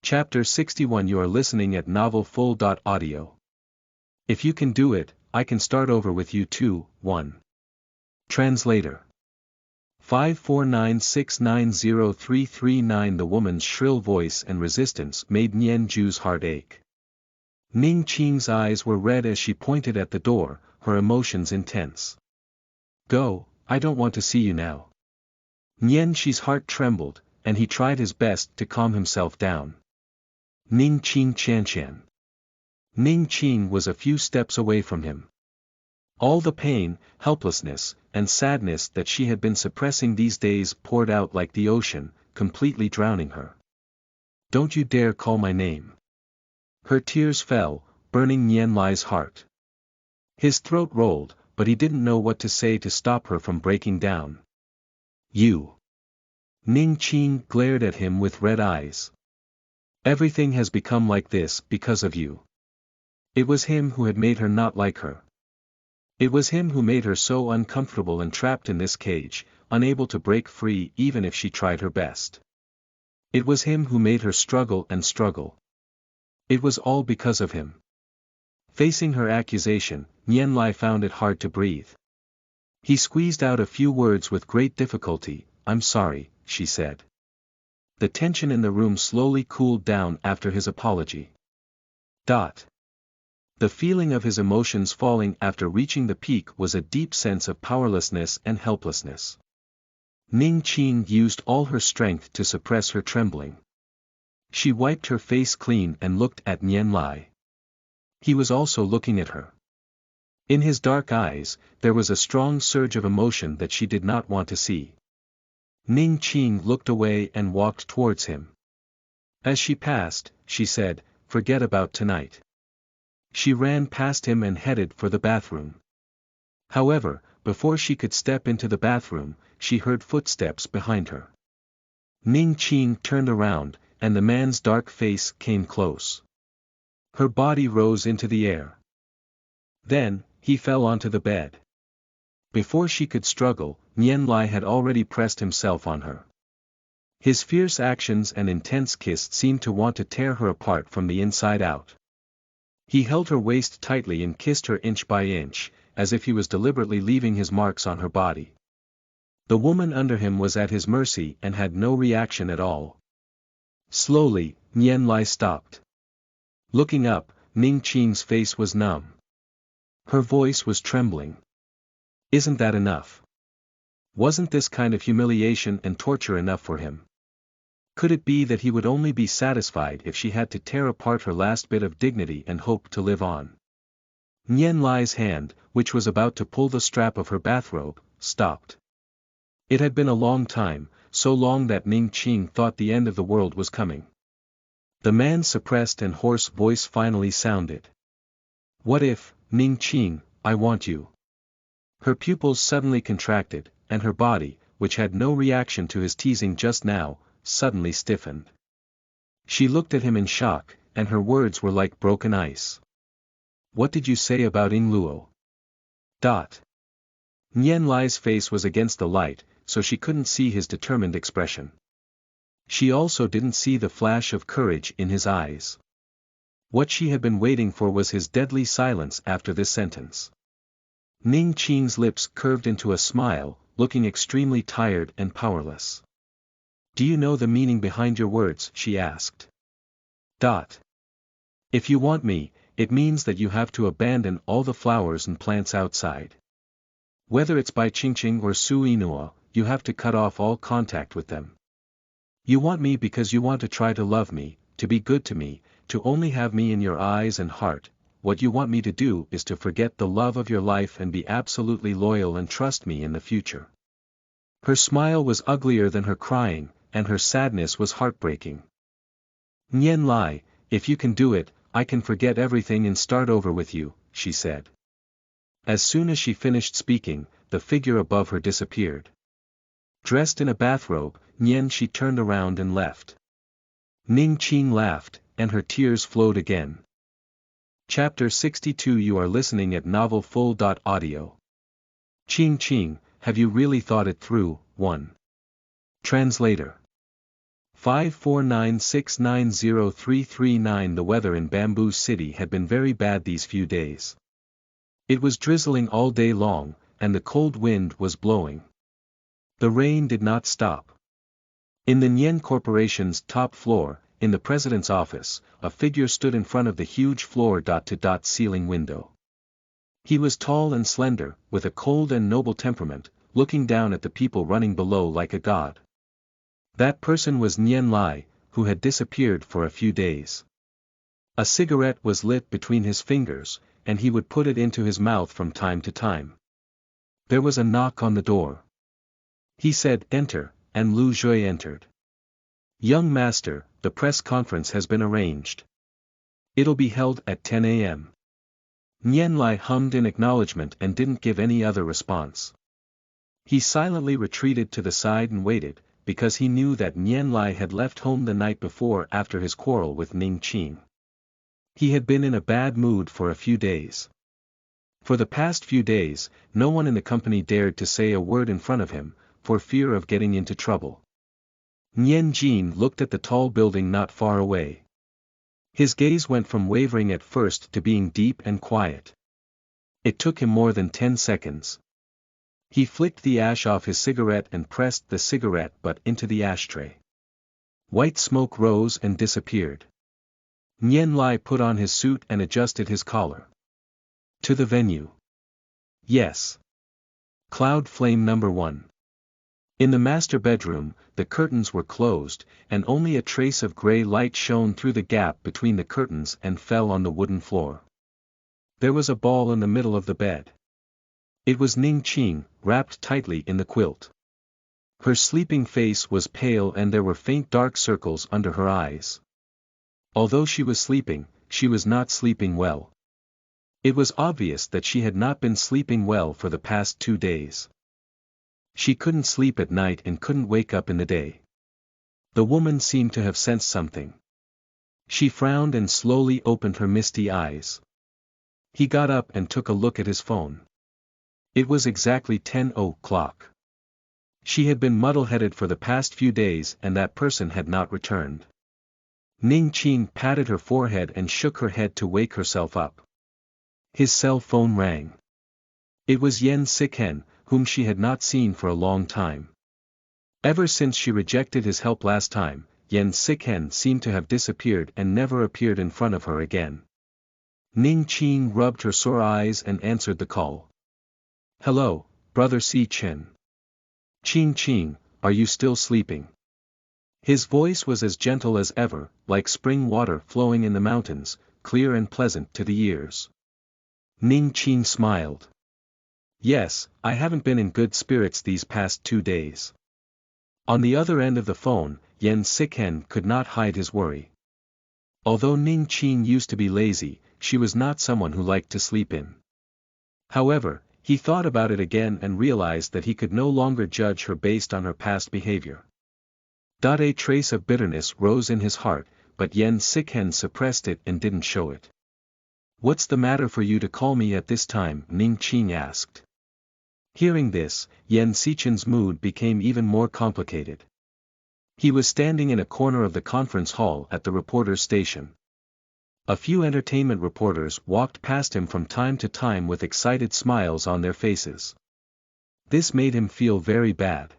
Chapter 61. You are listening at novelfull.audio. If you can do it, I can start over with you too. 1. Translator 549690339. The woman's shrill voice and resistance made Nian Ju's heart ache. Ning Qing's eyes were red as she pointed at the door, her emotions intense. Go, I don't want to see you now. Nian Qi's heart trembled, and he tried his best to calm himself down. Ning Qing Qian. Ning Qing was a few steps away from him. All the pain, helplessness, and sadness that she had been suppressing these days poured out like the ocean, completely drowning her. Don't you dare call my name. Her tears fell, burning Nian Lai's heart. His throat rolled, but he didn't know what to say to stop her from breaking down. You. Ning Qing glared at him with red eyes. Everything has become like this because of you. It was him who had made her not like her. It was him who made her so uncomfortable and trapped in this cage, unable to break free even if she tried her best. It was him who made her struggle and struggle. It was all because of him. Facing her accusation, Nian Lai found it hard to breathe. He squeezed out a few words with great difficulty. I'm sorry, she said. The tension in the room slowly cooled down after his apology. The feeling of his emotions falling after reaching the peak was a deep sense of powerlessness and helplessness. Ning Qing used all her strength to suppress her trembling. She wiped her face clean and looked at Nian Lai. He was also looking at her. In his dark eyes, there was a strong surge of emotion that she did not want to see. Ning Qing looked away and walked towards him. As she passed, she said, "Forget about tonight." She ran past him and headed for the bathroom. However, before she could step into the bathroom, she heard footsteps behind her. Ning Qing turned around, and the man's dark face came close. Her body rose into the air. Then, he fell onto the bed. Before she could struggle, Nian Lai had already pressed himself on her. His fierce actions and intense kiss seemed to want to tear her apart from the inside out. He held her waist tightly and kissed her inch by inch, as if he was deliberately leaving his marks on her body. The woman under him was at his mercy and had no reaction at all. Slowly, Nian Lai stopped. Looking up, Ning Qing's face was numb. Her voice was trembling. Isn't that enough? Wasn't this kind of humiliation and torture enough for him? Could it be that he would only be satisfied if she had to tear apart her last bit of dignity and hope to live on? Nian Lai's hand, which was about to pull the strap of her bathrobe, stopped. It had been a long time, so long that Ning Qing thought the end of the world was coming. The man's suppressed and hoarse voice finally sounded. What if, Ning Qing, I want you? Her pupils suddenly contracted, and her body, which had no reaction to his teasing just now, suddenly stiffened. She looked at him in shock, and her words were like broken ice. What did you say about Ying Luo? Nian Lai's face was against the light, so she couldn't see his determined expression. She also didn't see the flash of courage in his eyes. What she had been waiting for was his deadly silence after this sentence. Ning Qing's lips curved into a smile, looking extremely tired and powerless. Do you know the meaning behind your words? She asked. If you want me, it means that you have to abandon all the flowers and plants outside. Whether it's by Qingqing or Suinua, you have to cut off all contact with them. You want me because you want to try to love me, to be good to me, to only have me in your eyes and heart. What you want me to do is to forget the love of your life and be absolutely loyal and trust me in the future. Her smile was uglier than her crying, and her sadness was heartbreaking. Nian Lai, if you can do it, I can forget everything and start over with you, she said. As soon as she finished speaking, the figure above her disappeared. Dressed in a bathrobe, Nian Shi turned around and left. Ning Qing laughed, and her tears flowed again. Chapter 62. You are listening at novelfull.audio. Qing, have you really thought it through? 1. Translator 549690339. The weather in Bamboo City had been very bad these few days. It was drizzling all day long, and the cold wind was blowing. The rain did not stop. In the Nian Corporation's top floor, in the president's office, a figure stood in front of the huge floor-to-dot ceiling window. He was tall and slender, with a cold and noble temperament, looking down at the people running below like a god. That person was Nian Lai, who had disappeared for a few days. A cigarette was lit between his fingers, and he would put it into his mouth from time to time. There was a knock on the door. He said, "Enter," and Lu Zhui entered. "Young master, the press conference has been arranged. It'll be held at 10 a.m. Nian Lai hummed in acknowledgement and didn't give any other response. He silently retreated to the side and waited, because he knew that Nian Lai had left home the night before after his quarrel with Ning Qing. He had been in a bad mood for a few days. For the past few days, no one in the company dared to say a word in front of him, for fear of getting into trouble. Nian Jin looked at the tall building not far away. His gaze went from wavering at first to being deep and quiet. It took him more than 10 seconds. He flicked the ash off his cigarette and pressed the cigarette butt into the ashtray. White smoke rose and disappeared. Nian Lai put on his suit and adjusted his collar. To the venue. Yes. Cloud Flame number 1. In the master bedroom, the curtains were closed, and only a trace of gray light shone through the gap between the curtains and fell on the wooden floor. There was a ball in the middle of the bed. It was Ning Qing, wrapped tightly in the quilt. Her sleeping face was pale and there were faint dark circles under her eyes. Although she was sleeping, she was not sleeping well. It was obvious that she had not been sleeping well for the past 2 days. She couldn't sleep at night and couldn't wake up in the day. The woman seemed to have sensed something. She frowned and slowly opened her misty eyes. He got up and took a look at his phone. It was exactly 10 o'clock. She had been muddle-headed for the past few days and that person had not returned. Ning Qing patted her forehead and shook her head to wake herself up. His cell phone rang. It was Yen Sikhen, whom she had not seen for a long time. Ever since she rejected his help last time, Yen Sikhen seemed to have disappeared and never appeared in front of her again. Ning Qing rubbed her sore eyes and answered the call. "Hello, brother Si Chen. Qing, are you still sleeping?" His voice was as gentle as ever, like spring water flowing in the mountains, clear and pleasant to the ears. Ning Qing smiled. "Yes, I haven't been in good spirits these past 2 days." On the other end of the phone, Yen Sikhen could not hide his worry. Although Ning Qing used to be lazy, she was not someone who liked to sleep in. However, he thought about it again and realized that he could no longer judge her based on her past behavior. A trace of bitterness rose in his heart, but Yen Sikhen suppressed it and didn't show it. "What's the matter for you to call me at this time?" Ning Qing asked. Hearing this, Yen Sikhen's mood became even more complicated. He was standing in a corner of the conference hall at the reporter's station. A few entertainment reporters walked past him from time to time with excited smiles on their faces. This made him feel very bad.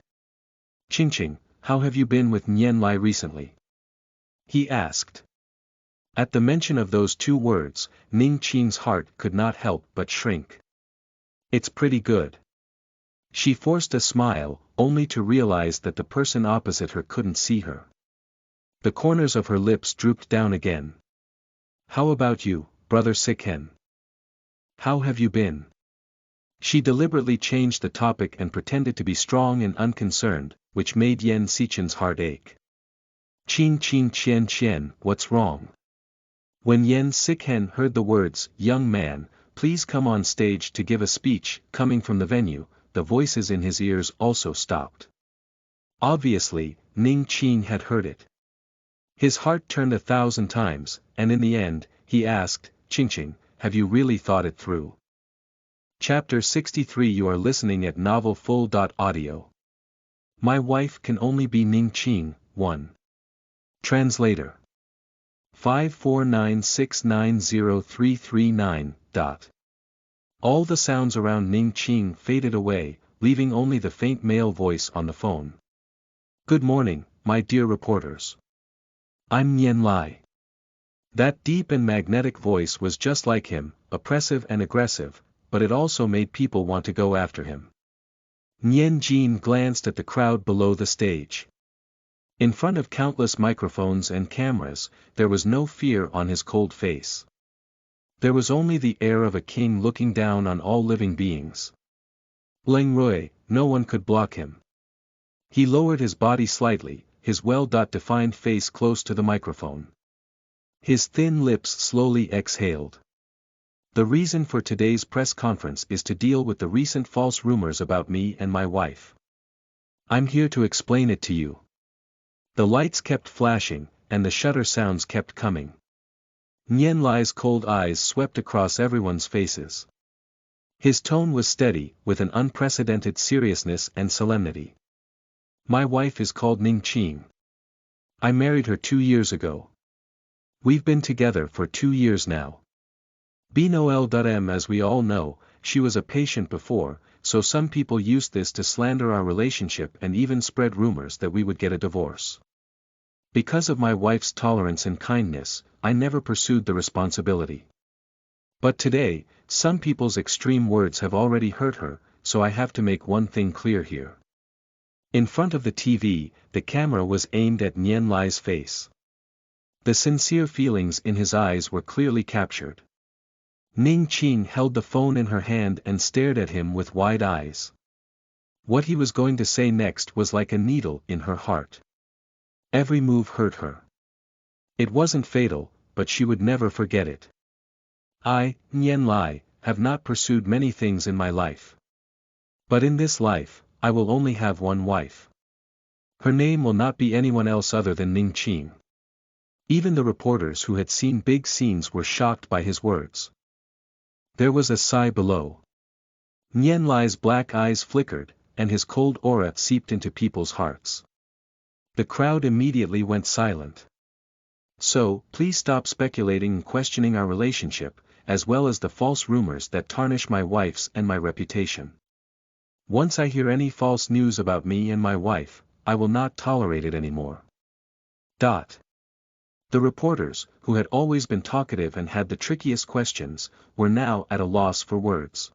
"Qing, how have you been with Nian Lai recently?" he asked. At the mention of those 2 words, Ning Qing's heart could not help but shrink. "It's pretty good." She forced a smile, only to realize that the person opposite her couldn't see her. The corners of her lips drooped down again. "How about you, brother Sikhen? How have you been?" She deliberately changed the topic and pretended to be strong and unconcerned, which made Yen Sikhen's heart ache. Qing, what's wrong?" When Yen Sikhen heard the words, "Young man, please come on stage to give a speech," coming from the venue, the voices in his ears also stopped. Obviously, Ning Qing had heard it. His heart turned 1,000 times, and in the end, he asked, "Qing, have you really thought it through?" Chapter 63. You are listening at novelfull.audio. My wife can only be Ning Qing, 1. Translator. 549690339. All the sounds around Ning Qing faded away, leaving only the faint male voice on the phone. Good morning, my dear reporters. I'm Nian Lai. That deep and magnetic voice was just like him, oppressive and aggressive, but it also made people want to go after him. Nian Jin glanced at the crowd below the stage. In front of countless microphones and cameras, there was no fear on his cold face. There was only the air of a king looking down on all living beings. Leng Rui, no one could block him. He lowered his body slightly, his well-defined face close to the microphone. His thin lips slowly exhaled. The reason for today's press conference is to deal with the recent false rumors about me and my wife. I'm here to explain it to you. The lights kept flashing, and the shutter sounds kept coming. Nian Lai's cold eyes swept across everyone's faces. His tone was steady, with an unprecedented seriousness and solemnity. My wife is called Ning Qing. I married her 2 years ago. We've been together for 2 years now. BNOL.M. As we all know, she was a patient before, so some people used this to slander our relationship and even spread rumors that we would get a divorce. Because of my wife's tolerance and kindness, I never pursued the responsibility. But today, some people's extreme words have already hurt her, so I have to make one thing clear here. In front of the TV, the camera was aimed at Nian Lai's face. The sincere feelings in his eyes were clearly captured. Ning Qing held the phone in her hand and stared at him with wide eyes. What he was going to say next was like a needle in her heart. Every move hurt her. It wasn't fatal, but she would never forget it. I, Nian Lai, have not pursued many things in my life. But in this life, I will only have one wife. Her name will not be anyone else other than Ning Qing. Even the reporters who had seen big scenes were shocked by his words. There was a sigh below. Nian Lai's black eyes flickered, and his cold aura seeped into people's hearts. The crowd immediately went silent. So, please stop speculating and questioning our relationship, as well as the false rumors that tarnish my wife's and my reputation. Once I hear any false news about me and my wife, I will not tolerate it anymore. The reporters, who had always been talkative and had the trickiest questions, were now at a loss for words.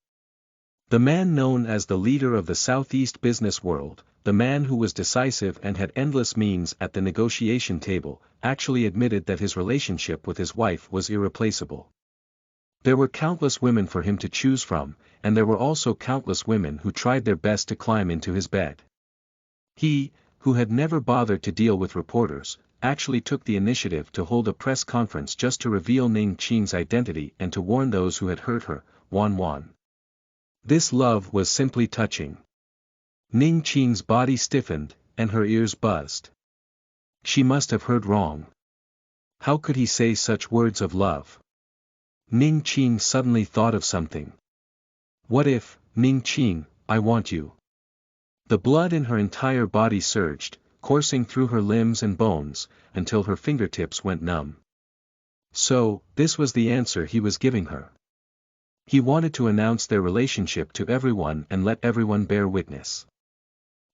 The man known as the leader of the Southeast business world, the man who was decisive and had endless means at the negotiation table, actually admitted that his relationship with his wife was irreplaceable. There were countless women for him to choose from, and there were also countless women who tried their best to climb into his bed. He, who had never bothered to deal with reporters, actually took the initiative to hold a press conference just to reveal Ning Qing's identity and to warn those who had hurt her. Wan. This love was simply touching. Ning Qing's body stiffened, and her ears buzzed. She must have heard wrong. How could he say such words of love? Ning Qing suddenly thought of something. What if, Ning Qing, I want you? The blood in her entire body surged, coursing through her limbs and bones, until her fingertips went numb. So, this was the answer he was giving her. He wanted to announce their relationship to everyone and let everyone bear witness.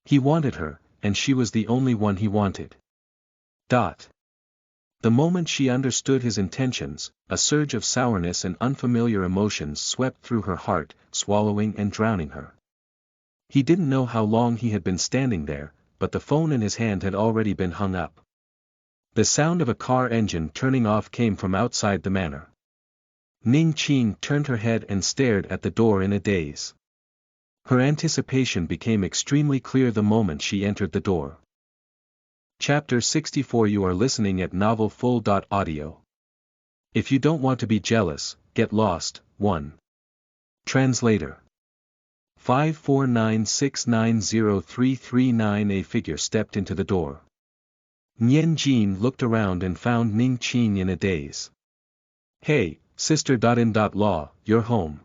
He wanted her, and she was the only one he wanted. The moment she understood his intentions, a surge of sourness and unfamiliar emotions swept through her heart, swallowing and drowning her. He didn't know how long he had been standing there, but the phone in his hand had already been hung up. The sound of a car engine turning off came from outside the manor. Ning Qing turned her head and stared at the door in a daze. Her anticipation became extremely clear the moment she entered the door. Chapter 64. You are listening at novelfull.audio. If you don't want to be jealous, get lost. 1. Translator. 549690339. A figure stepped into the door. Nian Jin looked around and found Ning Qing in a daze. Hey, sister.in.law, you're home.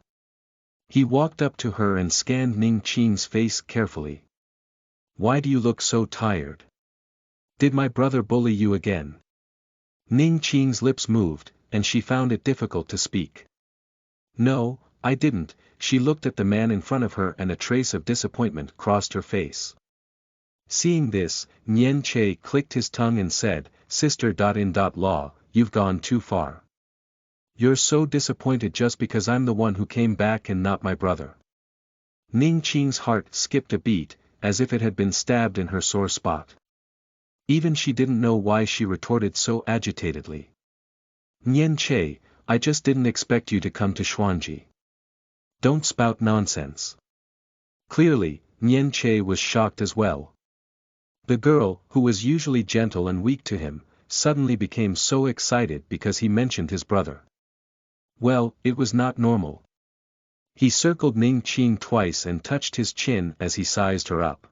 He walked up to her and scanned Ning Qing's face carefully. Why do you look so tired? Did my brother bully you again? Ning Qing's lips moved, and she found it difficult to speak. No, I didn't. She looked at the man in front of her and a trace of disappointment crossed her face. Seeing this, Nian Che clicked his tongue and said, Sister.in.law, you've gone too far. You're so disappointed just because I'm the one who came back and not my brother. Ning Qing's heart skipped a beat, as if it had been stabbed in her sore spot. Even she didn't know why she retorted so agitatedly. Nian Che, I just didn't expect you to come to Xuanji. Don't spout nonsense. Clearly, Nian Che was shocked as well. The girl, who was usually gentle and weak to him, suddenly became so excited because he mentioned his brother. Well, it was not normal. He circled Ning Qing twice and touched his chin as he sized her up.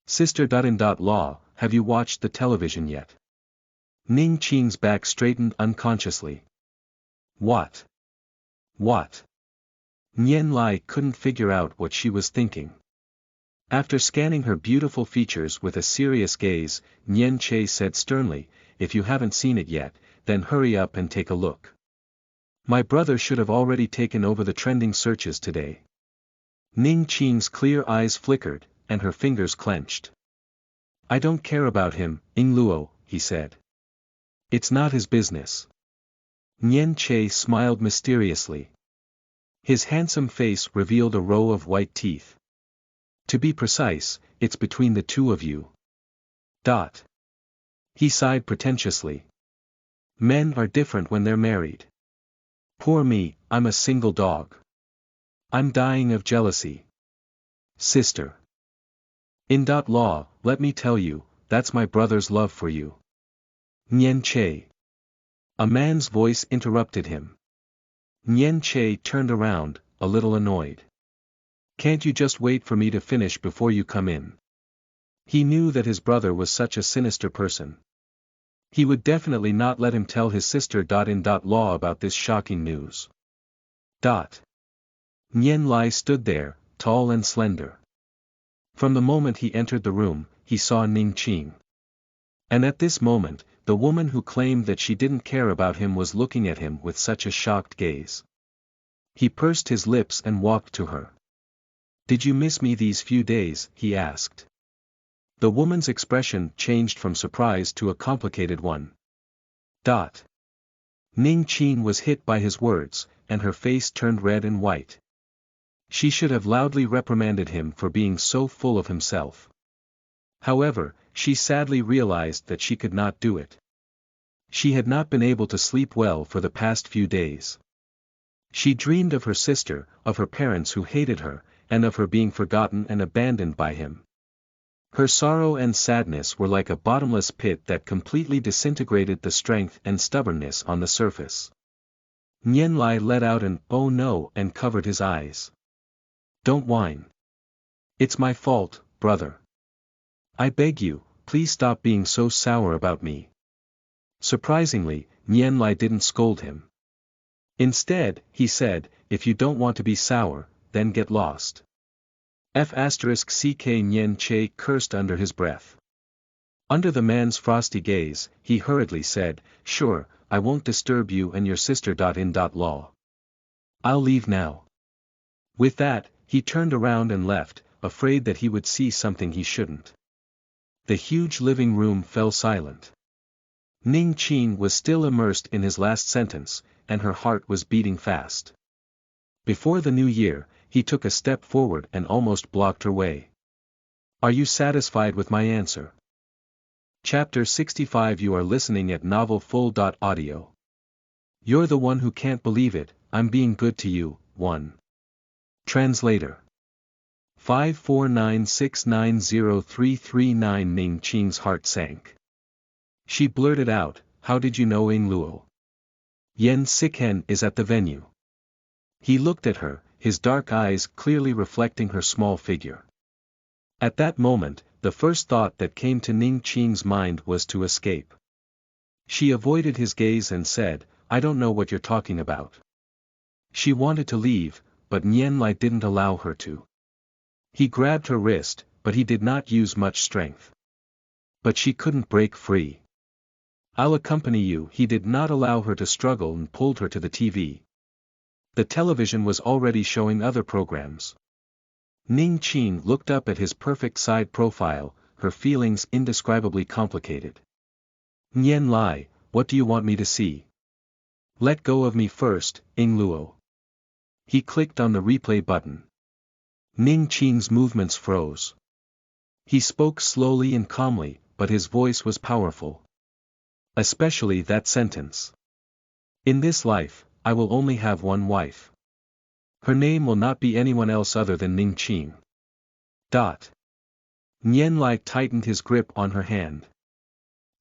Sister.in.law, have you watched the television yet? Ning Qing's back straightened unconsciously. What? What? Nian Lai couldn't figure out what she was thinking. After scanning her beautiful features with a serious gaze, Nian Che said sternly, if you haven't seen it yet, then hurry up and take a look. My brother should have already taken over the trending searches today. Ning Qing's clear eyes flickered, and her fingers clenched. I don't care about him, Ing Luo, he said. It's not his business. Nian Che smiled mysteriously. His handsome face revealed a row of white teeth. To be precise, it's between the two of you. He sighed pretentiously. Men are different when they're married. Poor me, I'm a single dog. I'm dying of jealousy. Sister. In law, let me tell you, that's my brother's love for you. Nian Che. A man's voice interrupted him. Nian Che turned around, a little annoyed. Can't you just wait for me to finish before you come in? He knew that his brother was such a sinister person. He would definitely not let him tell his sister.in.law about this shocking news. Nian Lai stood there, tall and slender. From the moment he entered the room, he saw Ning Qing. And at this moment, the woman who claimed that she didn't care about him was looking at him with such a shocked gaze. He pursed his lips and walked to her. Did you miss me these few days? He asked. The woman's expression changed from surprise to a complicated one. Ning Qing was hit by his words, and her face turned red and white. She should have loudly reprimanded him for being so full of himself. However, she sadly realized that she could not do it. She had not been able to sleep well for the past few days. She dreamed of her sister, of her parents who hated her, and of her being forgotten and abandoned by him. Her sorrow and sadness were like a bottomless pit that completely disintegrated the strength and stubbornness on the surface. Nian Lai let out an "oh no" and covered his eyes. Don't whine. It's my fault, brother. I beg you, please stop being so sour about me. Surprisingly, Nian Lai didn't scold him. Instead, he said, if you don't want to be sour, then get lost. Ck Nian Che cursed under his breath. Under the man's frosty gaze, he hurriedly said, sure, I won't disturb you and your sister.in.law. I'll leave now. With that, he turned around and left, afraid that he would see something he shouldn't. The huge living room fell silent. Ning Qing was still immersed in his last sentence, and her heart was beating fast. Before the new year, he took a step forward and almost blocked her way. Are you satisfied with my answer? Chapter 65. You are listening at Novel Full.audio. You're the one who can't believe it, I'm being good to you, 1. Translator. 549690339. Ning Qing's heart sank. She blurted out, how did you know Ing Luo? Yen Siken is at the venue. He looked at her, his dark eyes clearly reflecting her small figure. At that moment, the first thought that came to Ning Qing's mind was to escape. She avoided his gaze and said, I don't know what you're talking about. She wanted to leave, but Nian Lai didn't allow her to. He grabbed her wrist, but he did not use much strength. But she couldn't break free. "I'll accompany you." He did not allow her to struggle and pulled her to the TV. The television was already showing other programs. Ning Qing looked up at his perfect side profile, her feelings indescribably complicated. "Nian Lai, what do you want me to see?" "Let go of me first, Ing Luo." He clicked on the replay button. Ning Qing's movements froze. He spoke slowly and calmly, but his voice was powerful. Especially that sentence. "In this life, I will only have one wife. Her name will not be anyone else other than Ning Qing." Nian Lai tightened his grip on her hand.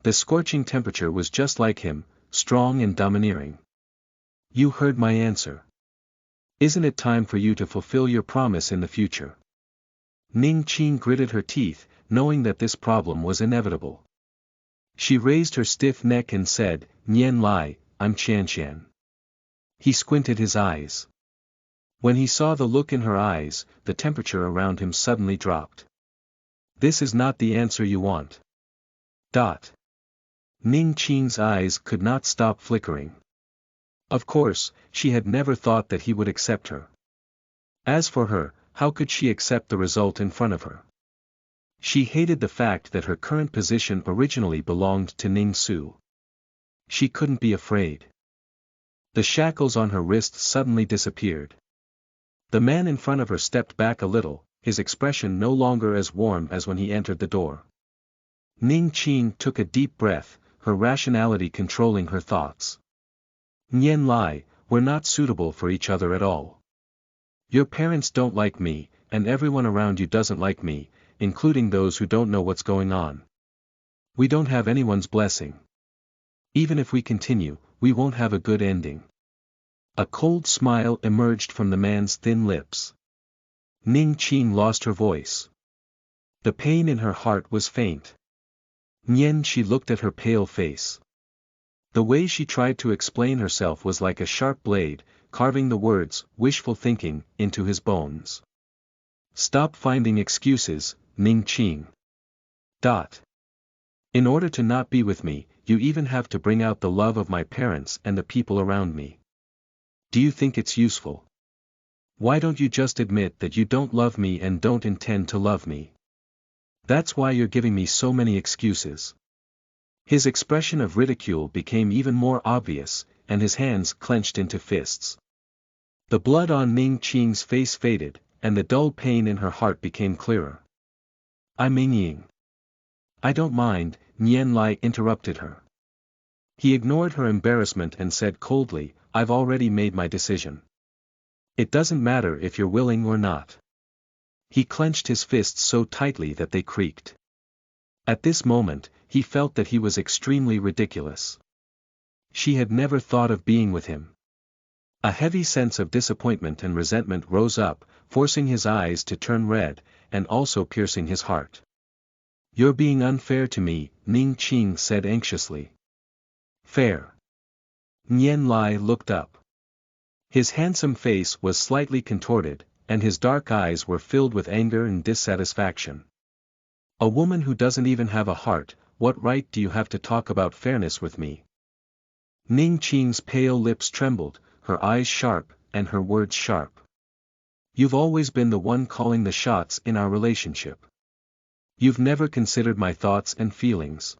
The scorching temperature was just like him, strong and domineering. "You heard my answer. Isn't it time for you to fulfill your promise in the future?" Ning Qing gritted her teeth, knowing that this problem was inevitable. She raised her stiff neck and said, "Nian Lai, I'm Qianshan." He squinted his eyes. When he saw the look in her eyes, the temperature around him suddenly dropped. "This is not the answer you want." Ning Qing's eyes could not stop flickering. Of course, she had never thought that he would accept her. As for her, how could she accept the result in front of her? She hated the fact that her current position originally belonged to Ning Su. She couldn't be afraid. The shackles on her wrists suddenly disappeared. The man in front of her stepped back a little, his expression no longer as warm as when he entered the door. Ning Qing took a deep breath, her rationality controlling her thoughts. "Nian Lai, we're not suitable for each other at all. Your parents don't like me, and everyone around you doesn't like me, including those who don't know what's going on. We don't have anyone's blessing. Even if we continue, we won't have a good ending." A cold smile emerged from the man's thin lips. Ning Qing lost her voice. The pain in her heart was faint. Nian, she looked at her pale face. The way she tried to explain herself was like a sharp blade, carving the words, "wishful thinking," into his bones. "Stop finding excuses, Ning Qing. In order to not be with me, you even have to bring out the love of my parents and the people around me. Do you think it's useful? Why don't you just admit that you don't love me and don't intend to love me? That's why you're giving me so many excuses." His expression of ridicule became even more obvious, and his hands clenched into fists. The blood on Ning Qing's face faded, and the dull pain in her heart became clearer. "I'm Ying." "I don't mind," Nian Lai interrupted her. He ignored her embarrassment and said coldly, "I've already made my decision. It doesn't matter if you're willing or not." He clenched his fists so tightly that they creaked. At this moment, he felt that he was extremely ridiculous. She had never thought of being with him. A heavy sense of disappointment and resentment rose up, forcing his eyes to turn red, and also piercing his heart. "You're being unfair to me," Ning Qing said anxiously. "Fair?" Nian Lai looked up. His handsome face was slightly contorted, and his dark eyes were filled with anger and dissatisfaction. "A woman who doesn't even have a heart, what right do you have to talk about fairness with me?" Ning Qing's pale lips trembled, her eyes sharp, and her words sharp. "You've always been the one calling the shots in our relationship. You've never considered my thoughts and feelings.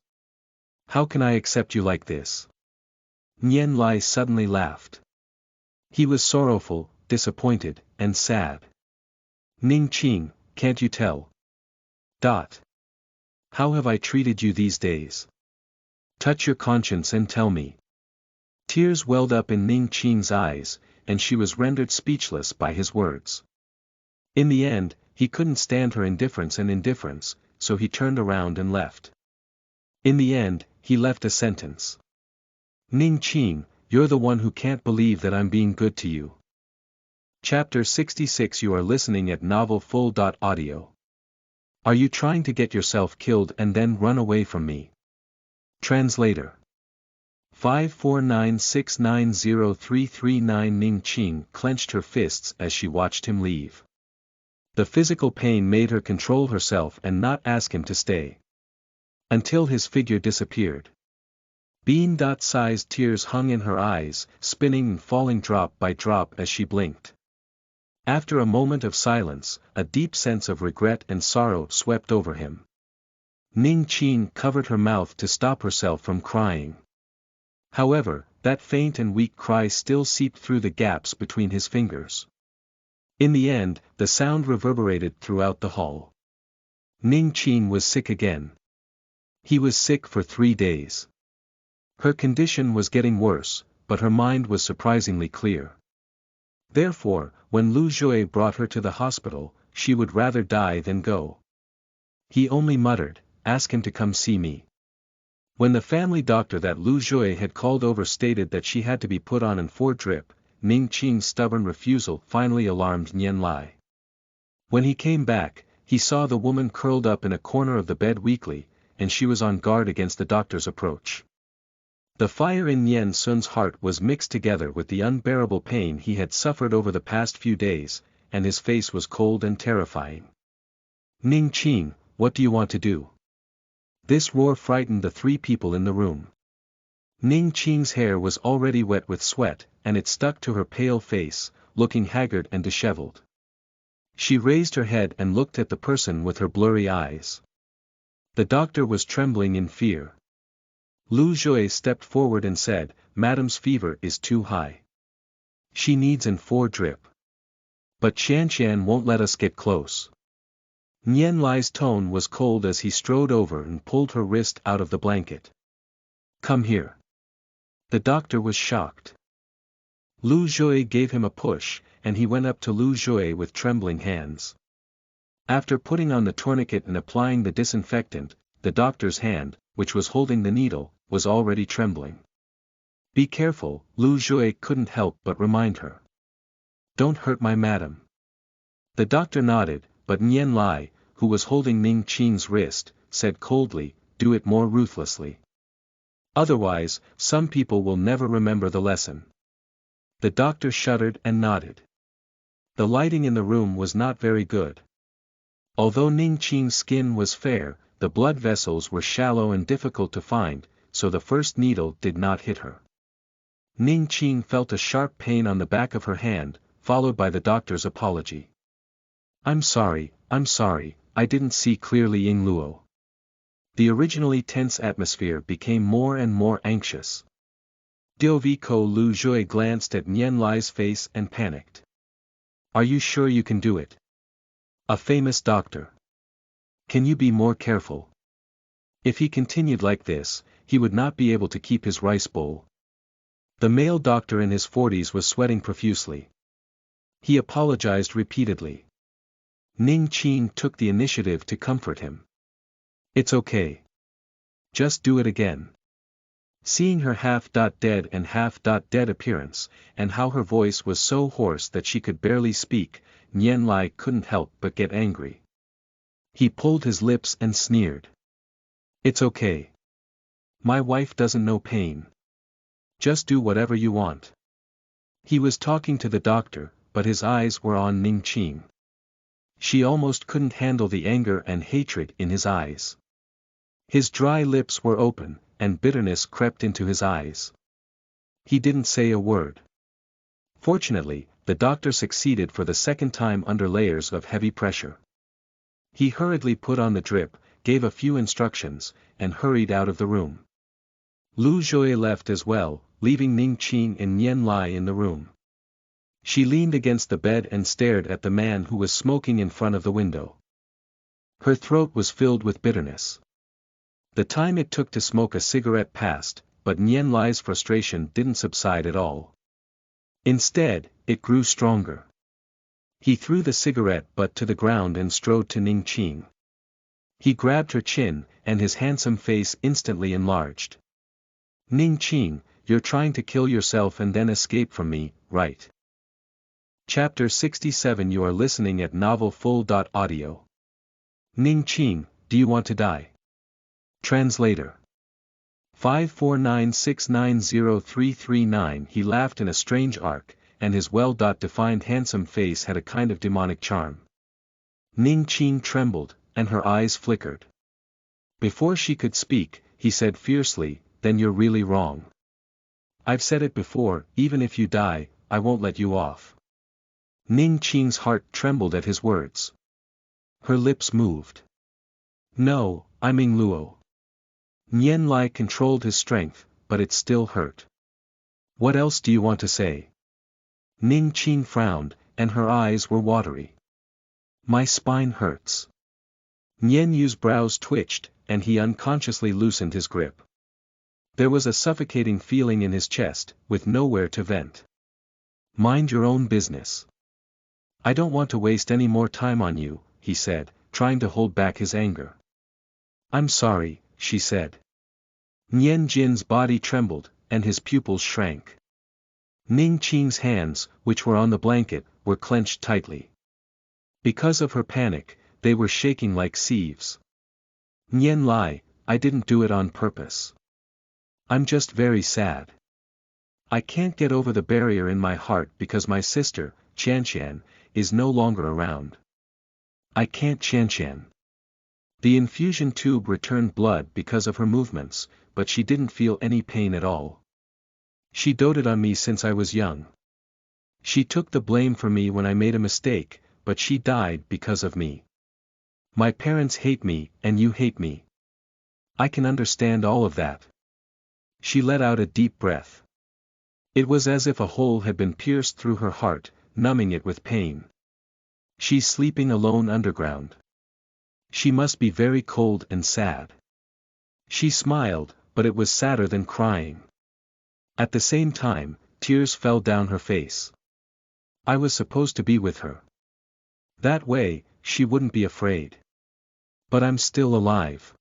How can I accept you like this?" Nian Lai suddenly laughed. He was sorrowful, disappointed, and sad. "Ning Qing, can't you tell? How have I treated you these days? Touch your conscience and tell me." Tears welled up in Ning Qing's eyes, and she was rendered speechless by his words. In the end, he couldn't stand her indifference, so he turned around and left. In the end, he left a sentence. "Ning Qing, you're the one who can't believe that I'm being good to you." Chapter 66. You are listening at novelfull.audio. Are you trying to get yourself killed and then run away from me? Translator 549690339. Ning Qing clenched her fists as she watched him leave. The physical pain made her control herself and not ask him to stay. until his figure disappeared. Bean-sized tears hung in her eyes, spinning and falling drop by drop as she blinked. After a moment of silence, a deep sense of regret and sorrow swept over him. Ning Qing covered her mouth to stop herself from crying. However, that faint and weak cry still seeped through the gaps between his fingers. In the end, the sound reverberated throughout the hall. Ning Qing was sick again. He was sick for 3 days. Her condition was getting worse, but her mind was surprisingly clear. Therefore, when Lu Jue brought her to the hospital, she would rather die than go. He only muttered, "Ask him to come see me." When the family doctor that Lu Jue had called over stated that she had to be put on an 4-drip, Ning Qing's stubborn refusal finally alarmed Nian Lai. When he came back, he saw the woman curled up in a corner of the bed weakly, and she was on guard against the doctor's approach. The fire in Nian Sun's heart was mixed together with the unbearable pain he had suffered over the past few days, and his face was cold and terrifying. "Ning Qing, what do you want to do?" This roar frightened the 3 people in the room. Ning Qing's hair was already wet with sweat, and it stuck to her pale face, looking haggard and disheveled. She raised her head and looked at the person with her blurry eyes. The doctor was trembling in fear. Lu Jue stepped forward and said, "Madam's fever is too high. She needs an 4-drip. But Qian won't let us get close." Nian Lai's tone was cold as he strode over and pulled her wrist out of the blanket. "Come here." The doctor was shocked. Lu Jue gave him a push, and he went up to Lu Jue with trembling hands. After putting on the tourniquet and applying the disinfectant, the doctor's hand, which was holding the needle, was already trembling. "Be careful," Lu Jue couldn't help but remind her. "Don't hurt my madam." The doctor nodded, but Nian Lai, who was holding Ning Qing's wrist, said coldly, "Do it more ruthlessly. Otherwise, some people will never remember the lesson." The doctor shuddered and nodded. The lighting in the room was not very good. Although Ning Qing's skin was fair, the blood vessels were shallow and difficult to find, so the first needle did not hit her. Ning Qing felt a sharp pain on the back of her hand, followed by the doctor's apology. I'm sorry, I didn't see clearly Ying Luo." The originally tense atmosphere became more and more anxious. Doviko Lu Jue glanced at Nian Lai's face and panicked. "Are you sure you can do it? A famous doctor. Can you be more careful? If he continued like this, he would not be able to keep his rice bowl." The male doctor in his 40s was sweating profusely. He apologized repeatedly. Ning Qing took the initiative to comfort him. "It's okay. Just do it again." Seeing her half-dead and half-dead appearance, and how her voice was so hoarse that she could barely speak, Nian Lai couldn't help but get angry. He pulled his lips and sneered. "It's okay. My wife doesn't know pain. Just do whatever you want." He was talking to the doctor, but his eyes were on Ning Qing. She almost couldn't handle the anger and hatred in his eyes. His dry lips were open, and bitterness crept into his eyes. He didn't say a word. Fortunately, the doctor succeeded for the second time under layers of heavy pressure. He hurriedly put on the drip, gave a few instructions, and hurried out of the room. Lu Jue left as well, leaving Ning Qing and Nian Lai in the room. She leaned against the bed and stared at the man who was smoking in front of the window. Her throat was filled with bitterness. The time it took to smoke a cigarette passed, but Nian Lai's frustration didn't subside at all. Instead, it grew stronger. He threw the cigarette butt to the ground and strode to Ning Qing. He grabbed her chin, and his handsome face instantly enlarged. "Ning Qing, you're trying to kill yourself and then escape from me, right?" Chapter 67. You are listening at novelfull.audio. "Ning Qing, do you want to die?" Translator 549690339. He laughed in a strange arc, and his well-defined handsome face had a kind of demonic charm. Ning Qing trembled, and her eyes flickered. Before she could speak, he said fiercely, "Then you're really wrong. I've said it before, even if you die, I won't let you off." Ning Qing's heart trembled at his words. Her lips moved. "No, I'm Ming Luo." Nian Lai controlled his strength, but it still hurt. "What else do you want to say?" Ning Qing frowned, and her eyes were watery. "My spine hurts." Nian Yu's brows twitched, and he unconsciously loosened his grip. There was a suffocating feeling in his chest, with nowhere to vent. "Mind your own business. I don't want to waste any more time on you," he said, trying to hold back his anger. "I'm sorry," she said. Nian Jin's body trembled, and his pupils shrank. Ning Qing's hands, which were on the blanket, were clenched tightly. Because of her panic, they were shaking like sieves. "Nian Lai, I didn't do it on purpose. I'm just very sad. I can't get over the barrier in my heart because my sister, Qianqian, is no longer around. I can't." Qianqian. The infusion tube returned blood because of her movements, but she didn't feel any pain at all. "She doted on me since I was young. She took the blame for me when I made a mistake, but she died because of me. My parents hate me, and you hate me. I can understand all of that." She let out a deep breath. It was as if a hole had been pierced through her heart, numbing it with pain. "She's sleeping alone underground. She must be very cold and sad." She smiled, but it was sadder than crying. At the same time, tears fell down her face. "I was supposed to be with her. That way, she wouldn't be afraid. But I'm still alive.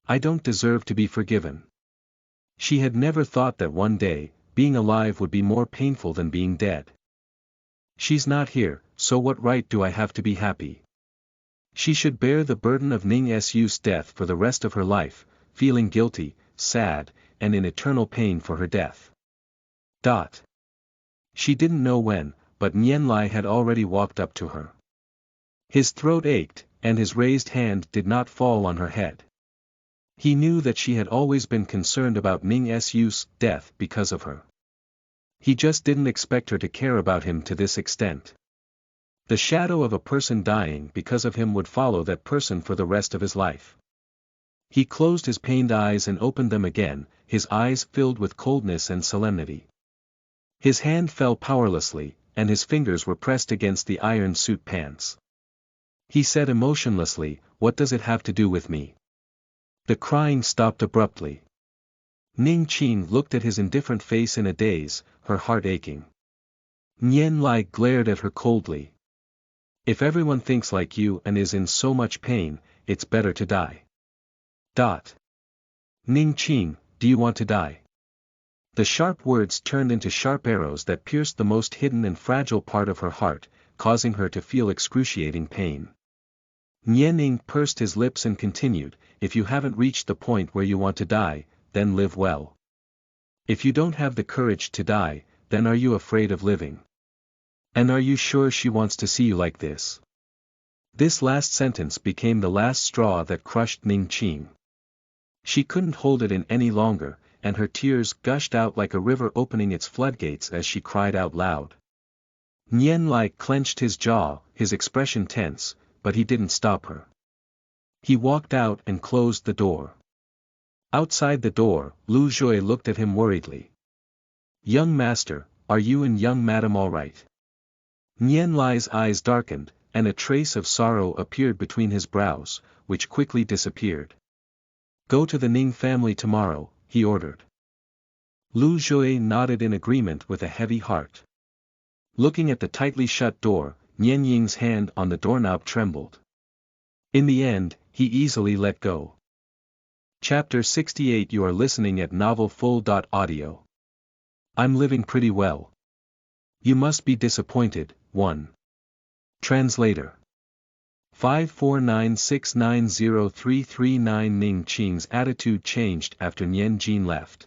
I don't deserve to be forgiven." She had never thought that one day, being alive would be more painful than being dead. "She's not here, so what right do I have to be happy?" She should bear the burden of Ning Su's death for the rest of her life, feeling guilty, sad, and in eternal pain for her death. She didn't know when, but Nian Lai had already walked up to her. His throat ached, and his raised hand did not fall on her head. He knew that she had always been concerned about Ning Su's death because of her. He just didn't expect her to care about him to this extent. The shadow of a person dying because of him would follow that person for the rest of his life. He closed his pained eyes and opened them again, his eyes filled with coldness and solemnity. His hand fell powerlessly, and his fingers were pressed against the iron suit pants. He said emotionlessly, "What does it have to do with me?" The crying stopped abruptly. Ning Qing looked at his indifferent face in a daze, her heart aching. Nian Lai glared at her coldly. "If everyone thinks like you and is in so much pain, it's better to die." "Ning Qing, do you want to die?" The sharp words turned into sharp arrows that pierced the most hidden and fragile part of her heart, causing her to feel excruciating pain. Nian Ning pursed his lips and continued, "If you haven't reached the point where you want to die, then live well. If you don't have the courage to die, then are you afraid of living? And are you sure she wants to see you like this?" This last sentence became the last straw that crushed Ning Qing. She couldn't hold it in any longer, and her tears gushed out like a river opening its floodgates as she cried out loud. Nian Lai clenched his jaw, his expression tense, but he didn't stop her. He walked out and closed the door. Outside the door, Lu Zhui looked at him worriedly. "Young master, are you and young madam all right?" Nian Lai's eyes darkened, and a trace of sorrow appeared between his brows, which quickly disappeared. "Go to the Ning family tomorrow," he ordered. Lu Zhui nodded in agreement with a heavy heart. Looking at the tightly shut door, Nian Ying's hand on the doorknob trembled. In the end, he easily let go. Chapter 68. You are listening at novelfull.audio. I'm living pretty well. You must be disappointed. 1. Translator. 549690339. Ning Qing's attitude changed after Nian Jin left.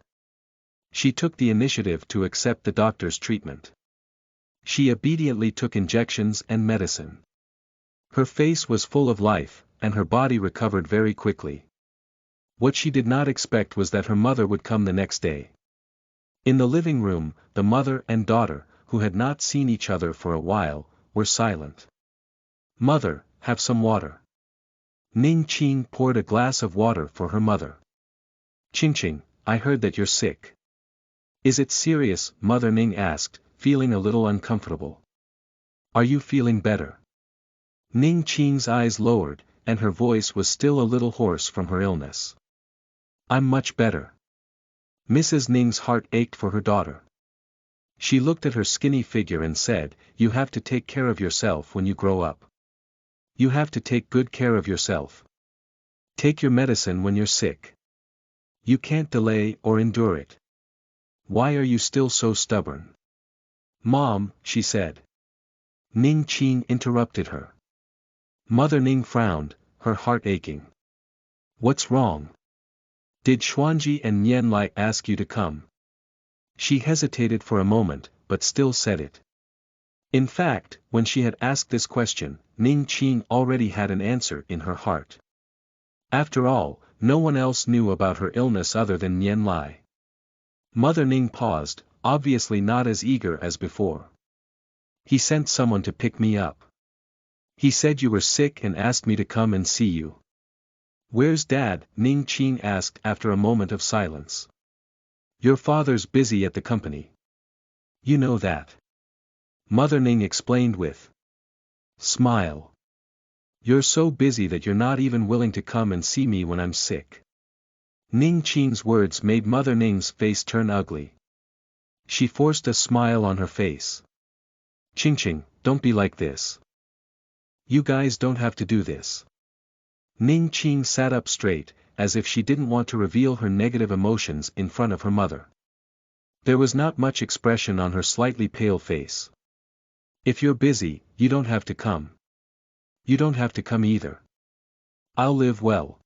She took the initiative to accept the doctor's treatment. She obediently took injections and medicine. Her face was full of life, and her body recovered very quickly. What she did not expect was that her mother would come the next day. In the living room, the mother and daughter, who had not seen each other for a while, were silent. "Mother, have some water." Ning Qing poured a glass of water for her mother. "Qingqing, I heard that you're sick. Is it serious?" Mother Ning asked, feeling a little uncomfortable. "Are you feeling better?" Ning Qing's eyes lowered, and her voice was still a little hoarse from her illness. "I'm much better." Mrs. Ning's heart ached for her daughter. She looked at her skinny figure and said, "You have to take care of yourself when you grow up. You have to take good care of yourself. Take your medicine when you're sick. You can't delay or endure it. Why are you still so stubborn?" "Mom," she said. Ning Qing interrupted her. Mother Ning frowned, her heart aching. "What's wrong? Did Xuanji and Nian Lai ask you to come?" She hesitated for a moment, but still said it. In fact, when she had asked this question, Ning Qing already had an answer in her heart. After all, no one else knew about her illness other than Nian Lai. Mother Ning paused, obviously not as eager as before. "He sent someone to pick me up. He said you were sick and asked me to come and see you." "Where's Dad?" Ning Qing asked after a moment of silence. "Your father's busy at the company. You know that." Mother Ning explained with smile. "You're so busy that you're not even willing to come and see me when I'm sick." Ning Qing's words made Mother Ning's face turn ugly. She forced a smile on her face. "Qingqing, don't be like this. You guys don't have to do this." Ning Qing sat up straight, as if she didn't want to reveal her negative emotions in front of her mother. There was not much expression on her slightly pale face. "If you're busy, you don't have to come. You don't have to come either. I'll live well."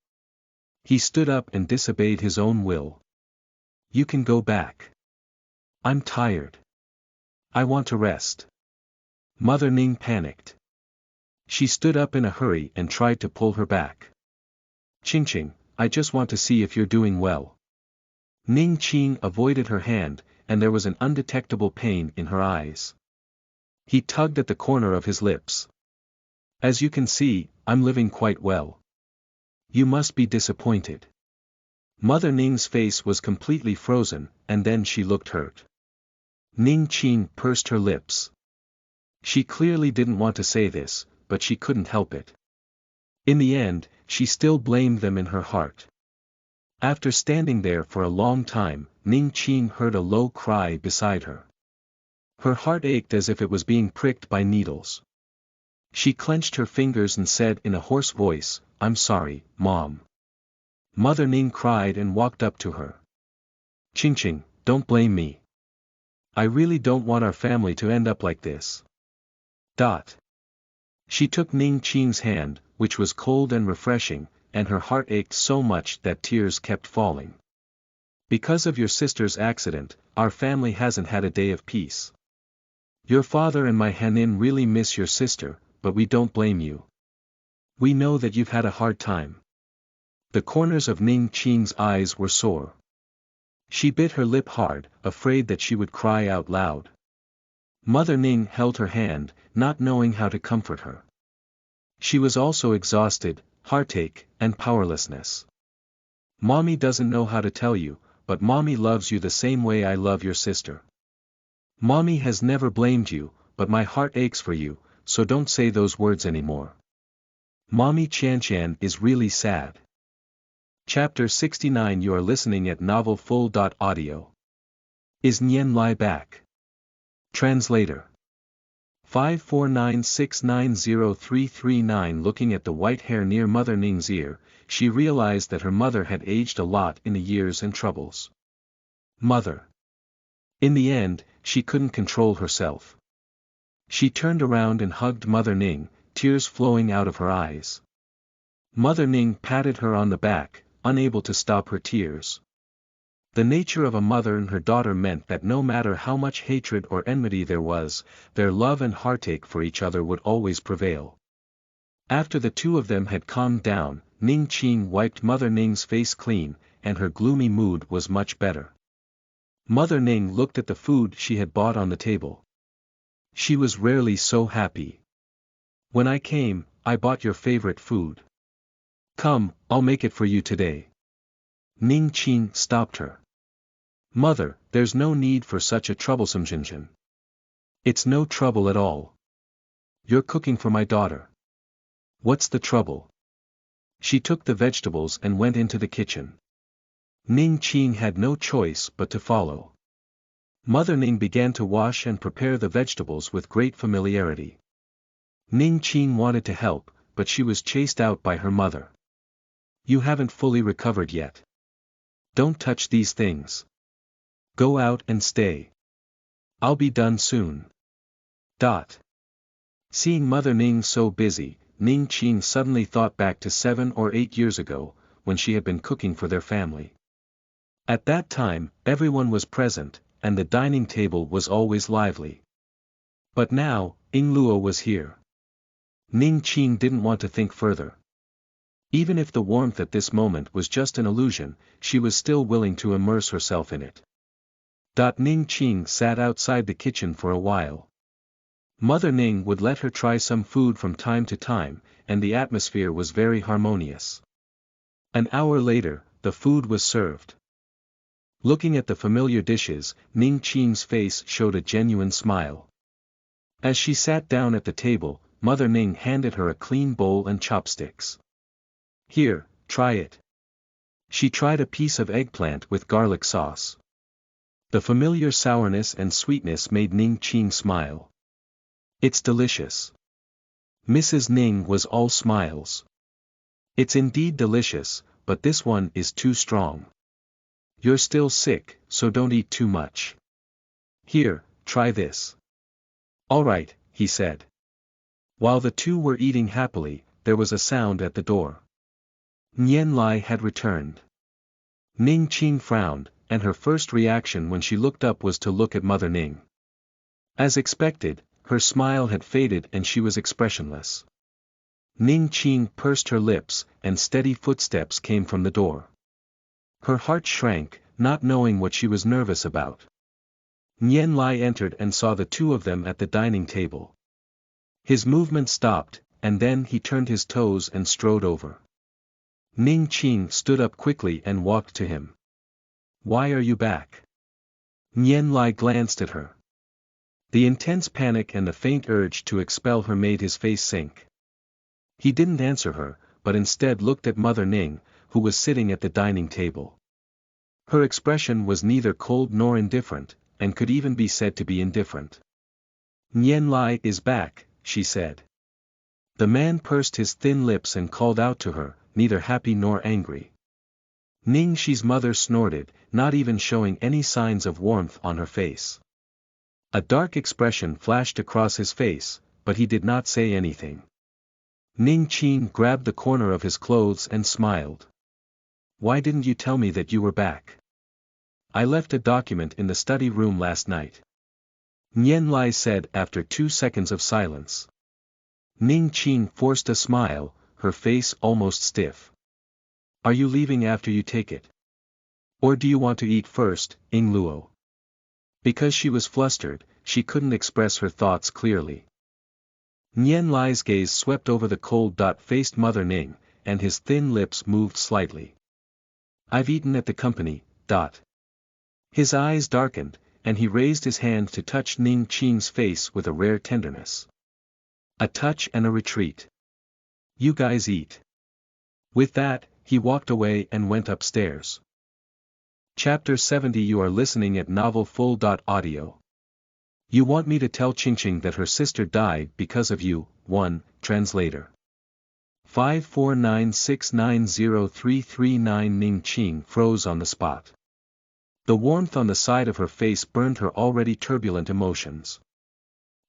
He stood up and disobeyed his own will. "You can go back. I'm tired. I want to rest." Mother Ning panicked. She stood up in a hurry and tried to pull her back. "Qingqing, I just want to see if you're doing well." Ning Qing avoided her hand, and there was an undetectable pain in her eyes. He tugged at the corner of his lips. "As you can see, I'm living quite well. You must be disappointed." Mother Ning's face was completely frozen, and then she looked hurt. Ning Qing pursed her lips. She clearly didn't want to say this, but she couldn't help it. In the end, she still blamed them in her heart. After standing there for a long time, Ning Qing heard a low cry beside her. Her heart ached as if it was being pricked by needles. She clenched her fingers and said in a hoarse voice, "I'm sorry, Mom." Mother Ning cried and walked up to her. "Qingqing, don't blame me. I really don't want our family to end up like this." She took Ning Qing's hand, which was cold and refreshing, and her heart ached so much that tears kept falling. "Because of your sister's accident, our family hasn't had a day of peace. Your father and my Hanin really miss your sister, but we don't blame you. We know that you've had a hard time." The corners of Ning Qing's eyes were sore. She bit her lip hard, afraid that she would cry out loud. Mother Ning held her hand, not knowing how to comfort her. She was also exhausted, heartache, and powerlessness. "Mommy doesn't know how to tell you, but Mommy loves you the same way I love your sister. Mommy has never blamed you, but my heart aches for you, so don't say those words anymore. Mommy Qianqian is really sad." Chapter 69. You are listening at novelfull.audio. Is Nian Lai back? Translator. 549690339. Looking at the white hair near Mother Ning's ear, she realized that her mother had aged a lot in the years and troubles. Mother. In the end, she couldn't control herself. She turned around and hugged Mother Ning, tears flowing out of her eyes. Mother Ning patted her on the back, unable to stop her tears. The nature of a mother and her daughter meant that no matter how much hatred or enmity there was, their love and heartache for each other would always prevail. After the two of them had calmed down, Ning Qing wiped Mother Ning's face clean, and her gloomy mood was much better. Mother Ning looked at the food she had bought on the table. She was rarely so happy. When I came, I bought your favorite food. Come, I'll make it for you today. Ning Qing stopped her. Mother, there's no need for such a troublesome Jinjin. It's no trouble at all. You're cooking for my daughter. What's the trouble? She took the vegetables and went into the kitchen. Ning Qing had no choice but to follow. Mother Ning began to wash and prepare the vegetables with great familiarity. Ning Qing wanted to help, but she was chased out by her mother. You haven't fully recovered yet. Don't touch these things. Go out and stay. I'll be done soon. Seeing Mother Ning so busy, Ning Qing suddenly thought back to 7 or 8 years ago, when she had been cooking for their family. At that time, everyone was present, and the dining table was always lively. But now, Ying Luo was here. Ning Qing didn't want to think further. Even if the warmth at this moment was just an illusion, she was still willing to immerse herself in it. Ning Qing sat outside the kitchen for a while. Mother Ning would let her try some food from time to time, and the atmosphere was very harmonious. An hour later, the food was served. Looking at the familiar dishes, Ning Qing's face showed a genuine smile. As she sat down at the table, Mother Ning handed her a clean bowl and chopsticks. Here, try it. She tried a piece of eggplant with garlic sauce. The familiar sourness and sweetness made Ning Qing smile. It's delicious. Mrs. Ning was all smiles. It's indeed delicious, but this one is too strong. You're still sick, so don't eat too much. Here, try this. All right, he said. While the two were eating happily, there was a sound at the door. Nian Lai had returned. Ning Qing frowned, and her first reaction when she looked up was to look at Mother Ning. As expected, her smile had faded and she was expressionless. Ning Qing pursed her lips, and steady footsteps came from the door. Her heart shrank, not knowing what she was nervous about. Nian Lai entered and saw the two of them at the dining table. His movement stopped, and then he turned his toes and strode over. Ning Qing stood up quickly and walked to him. Why are you back? Nian Lai glanced at her. The intense panic and the faint urge to expel her made his face sink. He didn't answer her, but instead looked at Mother Ning, who was sitting at the dining table. Her expression was neither cold nor indifferent, and could even be said to be indifferent. Nian Lai is back, she said. The man pursed his thin lips and called out to her, neither happy nor angry. Ning Qi's mother snorted, not even showing any signs of warmth on her face. A dark expression flashed across his face, but he did not say anything. Ning Qing grabbed the corner of his clothes and smiled. Why didn't you tell me that you were back? I left a document in the study room last night. Nian Lai said after 2 seconds of silence. Ning Qing forced a smile, her face almost stiff. Are you leaving after you take it? Or do you want to eat first, Ying Luo? Because she was flustered, she couldn't express her thoughts clearly. Nian Lai's gaze swept over the cold-faced Mother Ning, and his thin lips moved slightly. I've eaten at the company. His eyes darkened, and he raised his hand to touch Ning Qing's face with a rare tenderness. A touch and a retreat. You guys eat. With that, he walked away and went upstairs. Chapter 70. You are listening at novelfull.audio. You want me to tell Qingqing that her sister died because of you. 1, translator. 549690339. Ning Qing froze on the spot. The warmth on the side of her face burned her already turbulent emotions.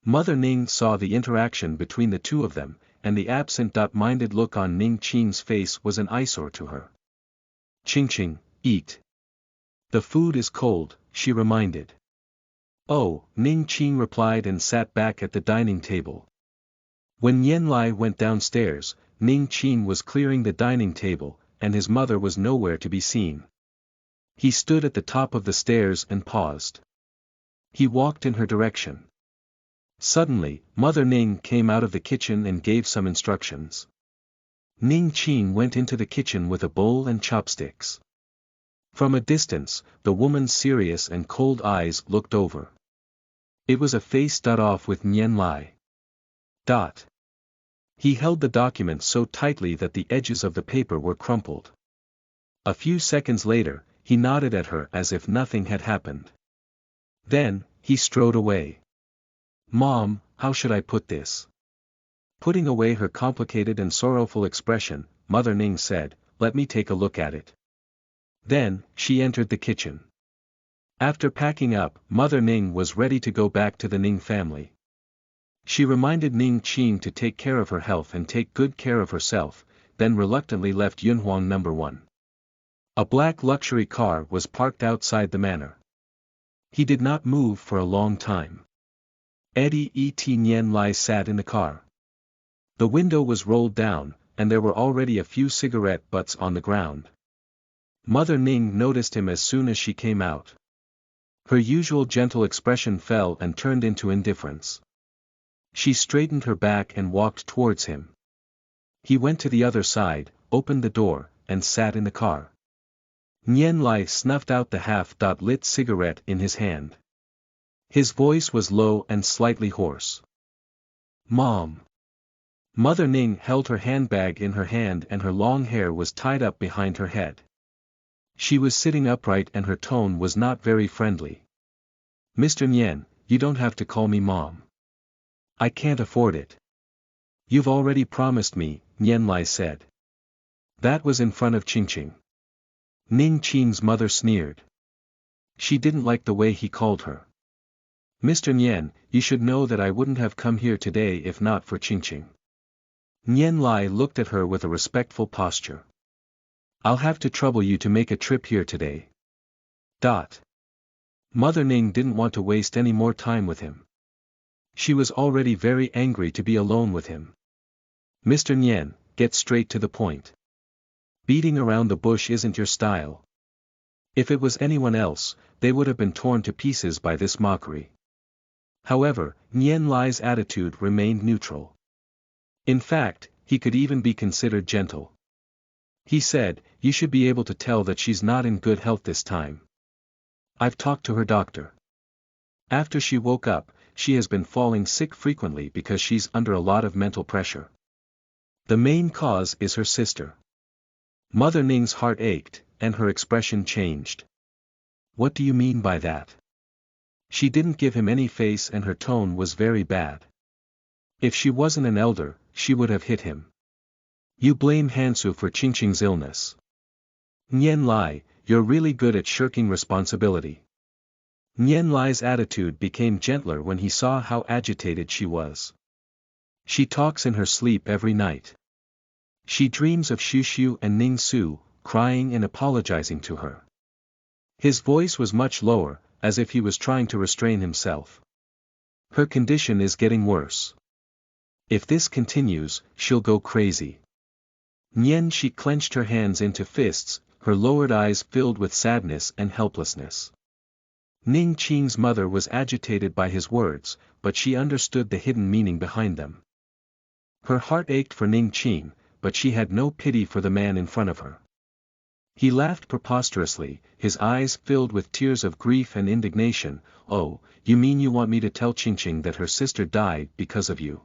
Mother Ning saw the interaction between the two of them, and the absent-minded look on Ning Qing's face was an eyesore to her. Qingqing, eat. The food is cold, she reminded. Oh, Ning Qing replied and sat back at the dining table. When Nian Lai went downstairs, Ning Qin was clearing the dining table, and his mother was nowhere to be seen. He stood at the top of the stairs and paused. He walked in her direction. Suddenly, Mother Ning came out of the kitchen and gave some instructions. Ning Qin went into the kitchen with a bowl and chopsticks. From a distance, the woman's serious and cold eyes looked over. It was a face off with Nian Lai. He held the document so tightly that the edges of the paper were crumpled. A few seconds later, he nodded at her as if nothing had happened. Then, he strode away. "Mom, how should I put this?" Putting away her complicated and sorrowful expression, Mother Ning said, "Let me take a look at it." Then, she entered the kitchen. After packing up, Mother Ning was ready to go back to the Ning family. She reminded Ning Qin to take care of her health and take good care of herself, then reluctantly left Yunhuang No. 1. A black luxury car was parked outside the manor. He did not move for a long time. Eddie Et Nian Lai sat in the car. The window was rolled down, and there were already a few cigarette butts on the ground. Mother Ning noticed him as soon as she came out. Her usual gentle expression fell and turned into indifference. She straightened her back and walked towards him. He went to the other side, opened the door, and sat in the car. Nian Lai snuffed out the half-lit cigarette in his hand. His voice was low and slightly hoarse. "Mom." Mother Ning held her handbag in her hand and her long hair was tied up behind her head. She was sitting upright and her tone was not very friendly. "Mr. Nian, you don't have to call me Mom. I can't afford it." "You've already promised me," Nian Lai said. That was in front of Qingqing. Ning Qin's mother sneered. She didn't like the way he called her. "Mr. Nian, you should know that I wouldn't have come here today if not for Qingqing." Nian Lai looked at her with a respectful posture. "I'll have to trouble you to make a trip here today." Mother Ning didn't want to waste any more time with him. She was already very angry to be alone with him. "Mr. Nian, get straight to the point. Beating around the bush isn't your style." If it was anyone else, they would have been torn to pieces by this mockery. However, Nian Lai's attitude remained neutral. In fact, he could even be considered gentle. He said, "You should be able to tell that she's not in good health this time. I've talked to her doctor. After she woke up, she has been falling sick frequently because she's under a lot of mental pressure. The main cause is her sister." Mother Ning's heart ached, and her expression changed. "What do you mean by that?" She didn't give him any face and her tone was very bad. If she wasn't an elder, she would have hit him. "You blame Hansu for Qingqing's illness. Nian Lai, you're really good at shirking responsibility." Nian Lai's attitude became gentler when he saw how agitated she was. "She talks in her sleep every night. She dreams of Xu and Ning Su, crying and apologizing to her." His voice was much lower, as if he was trying to restrain himself. "Her condition is getting worse. If this continues, she'll go crazy." Nian She clenched her hands into fists, her lowered eyes filled with sadness and helplessness. Ning Qing's mother was agitated by his words, but she understood the hidden meaning behind them. Her heart ached for Ning Qing, but she had no pity for the man in front of her. He laughed preposterously, his eyes filled with tears of grief and indignation. "Oh, you mean you want me to tell Qingqing that her sister died because of you?"